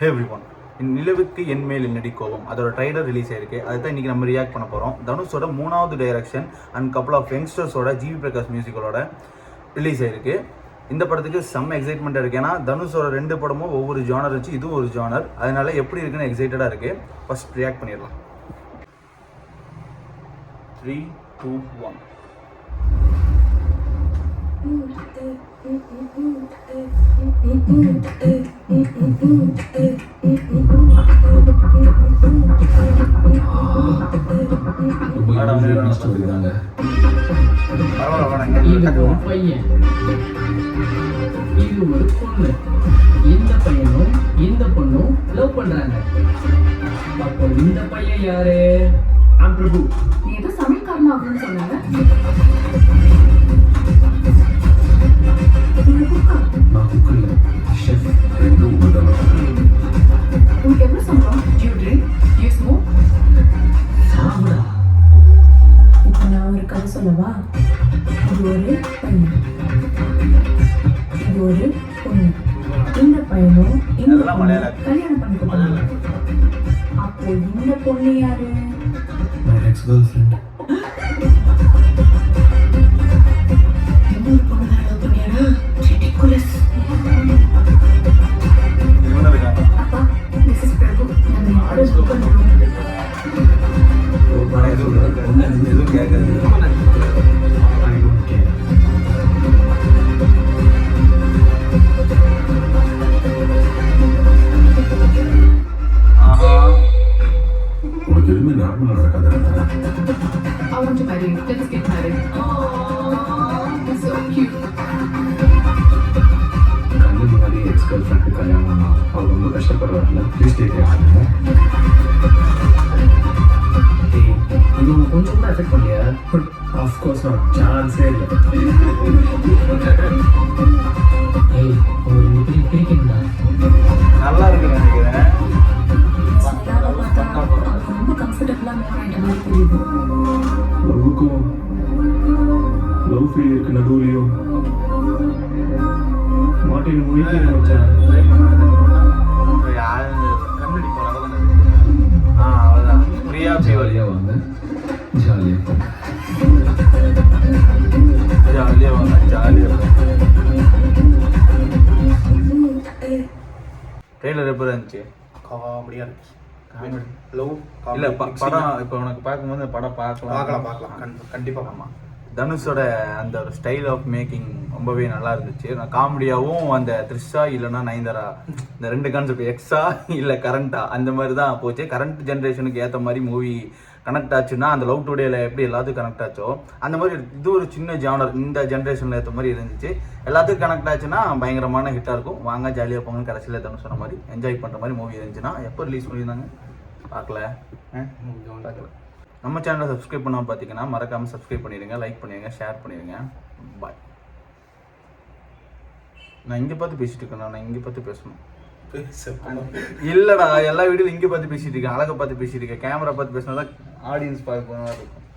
ஹே everyone, நிலவுக்கு என் மேல் என்னடி கோபம் அதோட ட்ரைலர் ரிலீஸ் ஆயிருக்கு. அதை தான் இன்றைக்கி நம்ம ரியாக்ட் பண்ண போகிறோம். தனுஷோட 3வது டைரக்ஷன் அண்ட் கப்பல் ஆஃப் யங்ஸ்டர்ஸோட ஜிவி பிரகாஷ் மியூசிக்கலோட ரிலீஸ் ஆயிருக்கு. இந்த படத்துக்கு செம்ம எக்ஸைட்மெண்ட்டாக இருக்குது. ஏன்னா தனுஷோட 2 படமும் ஒவ்வொரு ஜானர் வச்சு இதுவும் ஒரு ஜானர். அதனால எப்படி இருக்குன்னு எக்ஸைட்டடாக இருக்குது. ஃபர்ஸ்ட் ரியாக்ட் பண்ணிடலாம். 3, 2, 1. பையன் இது ஒரு பொண்ணு. இந்த பையனும் இந்த பொண்ணும் லவ் பண்றாங்க. அப்போ இந்த பையன் யாரு? பிரபு. நீ ஏதோ சமையல்காரனா அப்படின்னு சொன்னாங்க. உனக்கு எவ்வளவு சம்பளம்? You drink? You smoke? இப்போ நான் ஒரு கதை சொல்லவா? இது ஒரு பையன், இது ஒரு பொண்ணு. இந்த பையனும் இந்த கல்யாணம் பண்ணிக்கொண்டாங்க. அப்போ இந்த பொண்ணு யாரு? My ex-girlfriend. இன்னொரு பொண்ணு தான் லவ் பண்ணியாரா? Ridiculous. அப்பா, this is பிரபு. நம்ம யாரும் லவ் பண்றோம். எதுவும் கேட்காது. உனக்கு எதுவுமே நார்மலாக நடக்காது. I want to marry you. Let's get married. Oh, so cute. கண்ணு முன்னாடி எக்ஸ்-கேர்ள்ஃப்ரெண்டுக்கு கல்யாணம்னா அவர் ரொம்ப கஷ்டப்படுறாருல. Please take care. இது உனக்கு கொஞ்சம் கூட எஃபெக்ட் பண்ணலையா? ஆஃப்கோர்ஸ் நான் சான்ஸே இல்லை. ஏய், ஒரு இப்படி பிரிக்கணும்டா. நல்லா இருக்குன்னு நினைக்கிறேன். ரொம்ப கம்ஃபர்டபுளா மூவ் ஆயிட்ட மாதிரி தெரியுது. லவ்வுக்கும் லவ் ஃபீல் இருக்கு நடுவுலையும் மாட்டின் முடிக்க நினைச்சேன். கண்ணடி போறாங்க. அவ்வளோதான். பிரியா ஜாலியாக வாங்க, ஜாலியாக போங்க. ஜாலியாக வாங்க, ஜாலியாக. ட்ரெய்லர் எப்படி இருந்துச்சு? காமெடியாக இருந்துச்சு. லவ் இல்லை படம் இப்போ உனக்கு பார்க்கும்போது இந்த படம் பார்க்கலாம். கண்டிப்பாக. ஆமாம், தனுஷோட அந்த ஒரு ஸ்டைல் ஆஃப் மேக்கிங் ரொம்பவே நல்லா இருந்துச்சு. நான் காமெடியாகவும் அந்த த்ரிஷா இல்லைன்னா நயன்தாரா இந்த 2 கான்செப்ட் எக்ஸா இல்லை கரண்டா அந்த மாதிரி தான் போச்சு. கரண்ட் ஜென்ரேஷனுக்கு ஏற்ற மாதிரி மூவி கனெக்ட் ஆச்சுன்னா அந்த லவ் டுடேல எப்படி எல்லாத்துக்கும் கனெக்ட் ஆச்சோ அந்த மாதிரி இது ஒரு சின்ன ஜானர் இந்த ஜென்ரேஷனில் ஏற்ற மாதிரி இருந்துச்சு. எல்லாத்துக்கும் கனெக்ட் ஆச்சுன்னா பயங்கரமான ஹிட்டாக இருக்கும். வாங்க ஜாலியாக போங்கன்னு கடைசியில் தனுஷ் சொன்ன மாதிரி என்ஜாய் பண்ணுற மாதிரி மூவி இருந்துச்சுன்னா எப்போ ரிலீஸ் பண்ணியிருந்தாங்க பார்க்கல. நம்ம சேனலை சப்ஸ்கிரைப் பண்ணாமல் பார்த்தீங்கன்னா மறக்காமல் சப்ஸ்கிரைப் பண்ணிடுங்க, லைக் பண்ணிடுங்க, ஷேர் பண்ணிடுங்க. பாய். நான் இங்கே பார்த்து பேசிட்டு இருக்கேன். நான் இங்கே பார்த்து பேசணும் இல்லைடா. எல்லா வீடியோவும் இங்கே பார்த்து பேசிட்டு இருக்கேன், அழகை பார்த்து பேசிட்டு இருக்கேன். கேமரா பார்த்து பேசினா தான் ஆடியன்ஸ் பார்க்க இருக்கும்.